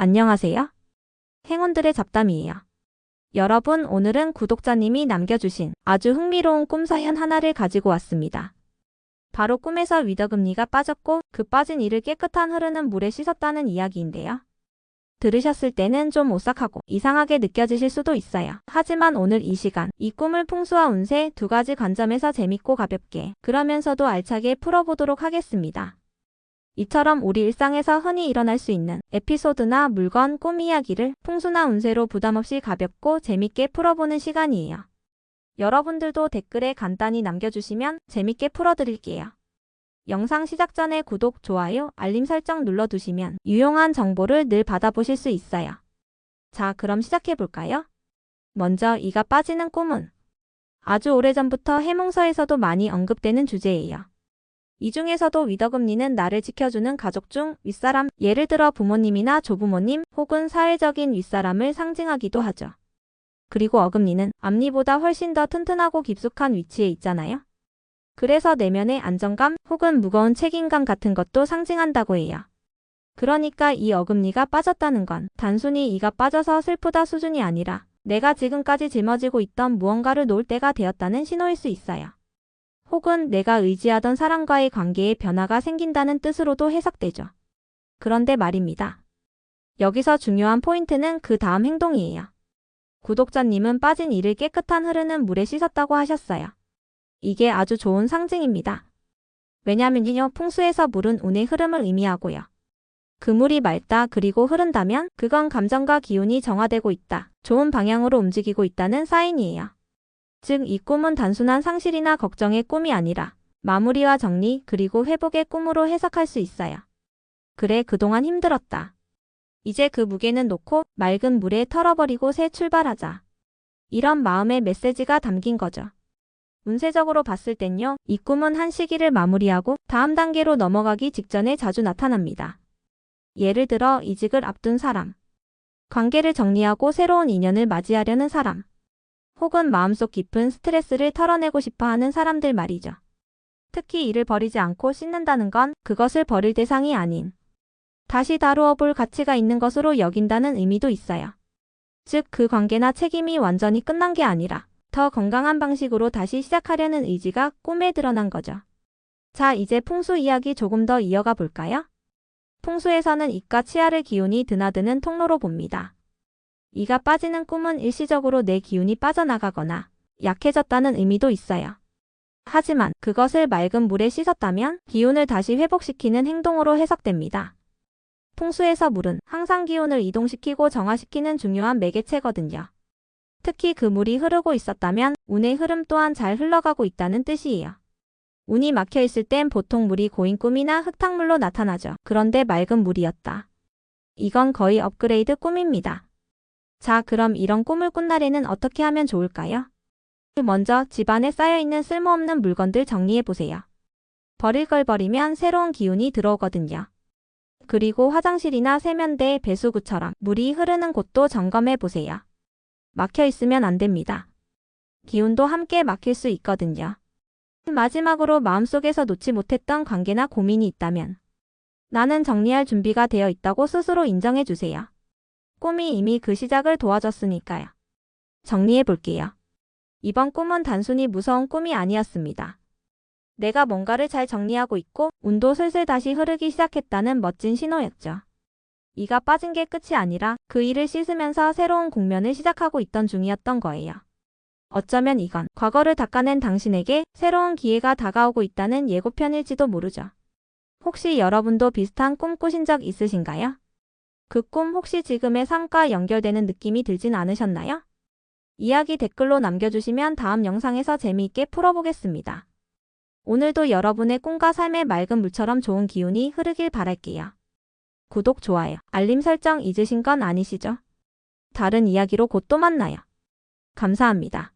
안녕하세요. 행운들의 잡담이에요. 여러분, 오늘은 구독자님이 남겨주신 아주 흥미로운 꿈 사연 하나를 가지고 왔습니다. 바로 꿈에서 위더금리가 빠졌고 그 빠진 이를 깨끗한 흐르는 물에 씻었다는 이야기인데요. 들으셨을 때는 좀 오싹하고 이상하게 느껴지실 수도 있어요. 하지만 오늘 이 시간, 이 꿈을 풍수와 운세 두 가지 관점에서 재밌고 가볍게, 그러면서도 알차게 풀어보도록 하겠습니다. 이처럼 우리 일상에서 흔히 일어날 수 있는 에피소드나 물건, 꿈 이야기를 풍수나 운세로 부담없이 가볍고 재밌게 풀어보는 시간이에요. 여러분들도 댓글에 간단히 남겨주시면 재밌게 풀어드릴게요. 영상 시작 전에 구독, 좋아요, 알림 설정 눌러두시면 유용한 정보를 늘 받아보실 수 있어요. 자, 그럼 시작해볼까요? 먼저 이가 빠지는 꿈은 아주 오래전부터 해몽서에서도 많이 언급되는 주제예요. 이 중에서도 위더금리는 나를 지켜주는 가족 중 윗사람, 예를 들어 부모님이나 조부모님 혹은 사회적인 윗사람을 상징하기도 하죠. 그리고 어금니는 앞니보다 훨씬 더 튼튼하고 깊숙한 위치에 있잖아요. 그래서 내면의 안정감 혹은 무거운 책임감 같은 것도 상징한다고 해요. 그러니까 이 어금니가 빠졌다는 건 단순히 이가 빠져서 슬프다 수준이 아니라 내가 지금까지 짊어지고 있던 무언가를 놓을 때가 되었다는 신호일 수 있어요. 혹은 내가 의지하던 사람과의 관계에 변화가 생긴다는 뜻으로도 해석되죠. 그런데 말입니다. 여기서 중요한 포인트는 그 다음 행동이에요. 구독자님은 빠진 이를 깨끗한 흐르는 물에 씻었다고 하셨어요. 이게 아주 좋은 상징입니다. 왜냐면요, 풍수에서 물은 운의 흐름을 의미하고요. 그 물이 맑다 그리고 흐른다면 그건 감정과 기운이 정화되고 있다, 좋은 방향으로 움직이고 있다는 사인이에요. 즉, 이 꿈은 단순한 상실이나 걱정의 꿈이 아니라 마무리와 정리 그리고 회복의 꿈으로 해석할 수 있어요. 그래, 그동안 힘들었다. 이제 그 무게는 놓고 맑은 물에 털어버리고 새 출발하자. 이런 마음의 메시지가 담긴 거죠. 운세적으로 봤을 땐요, 이 꿈은 한 시기를 마무리하고 다음 단계로 넘어가기 직전에 자주 나타납니다. 예를 들어 이직을 앞둔 사람, 관계를 정리하고 새로운 인연을 맞이하려는 사람, 혹은 마음속 깊은 스트레스를 털어내고 싶어하는 사람들 말이죠. 특히 이를 버리지 않고 씻는다는 건 그것을 버릴 대상이 아닌 다시 다루어 볼 가치가 있는 것으로 여긴다는 의미도 있어요. 즉, 그 관계나 책임이 완전히 끝난 게 아니라 더 건강한 방식으로 다시 시작하려는 의지가 꿈에 드러난 거죠. 자, 이제 풍수 이야기 조금 더 이어가 볼까요? 풍수에서는 입과 치아를 기운이 드나드는 통로로 봅니다. 이가 빠지는 꿈은 일시적으로 내 기운이 빠져나가거나 약해졌다는 의미도 있어요. 하지만 그것을 맑은 물에 씻었다면 기운을 다시 회복시키는 행동으로 해석됩니다. 풍수에서 물은 항상 기운을 이동시키고 정화시키는 중요한 매개체거든요. 특히 그 물이 흐르고 있었다면 운의 흐름 또한 잘 흘러가고 있다는 뜻이에요. 운이 막혀 있을 땐 보통 물이 고인 꿈이나 흙탕물로 나타나죠. 그런데 맑은 물이었다. 이건 거의 업그레이드 꿈입니다. 자, 그럼 이런 꿈을 꾼 날에는 어떻게 하면 좋을까요? 먼저 집안에 쌓여있는 쓸모없는 물건들 정리해보세요. 버릴 걸 버리면 새로운 기운이 들어오거든요. 그리고 화장실이나 세면대, 배수구처럼 물이 흐르는 곳도 점검해보세요. 막혀 있으면 안 됩니다. 기운도 함께 막힐 수 있거든요. 마지막으로 마음속에서 놓지 못했던 관계나 고민이 있다면 나는 정리할 준비가 되어 있다고 스스로 인정해주세요. 꿈이 이미 그 시작을 도와줬으니까요. 정리해볼게요. 이번 꿈은 단순히 무서운 꿈이 아니었습니다. 내가 뭔가를 잘 정리하고 있고 운도 슬슬 다시 흐르기 시작했다는 멋진 신호였죠. 이가 빠진 게 끝이 아니라 그 일을 씻으면서 새로운 국면을 시작하고 있던 중이었던 거예요. 어쩌면 이건 과거를 닦아낸 당신에게 새로운 기회가 다가오고 있다는 예고편일지도 모르죠. 혹시 여러분도 비슷한 꿈 꾸신 적 있으신가요? 그 꿈 혹시 지금의 삶과 연결되는 느낌이 들진 않으셨나요? 이야기 댓글로 남겨주시면 다음 영상에서 재미있게 풀어보겠습니다. 오늘도 여러분의 꿈과 삶의 맑은 물처럼 좋은 기운이 흐르길 바랄게요. 구독, 좋아요, 알림 설정 잊으신 건 아니시죠? 다른 이야기로 곧 또 만나요. 감사합니다.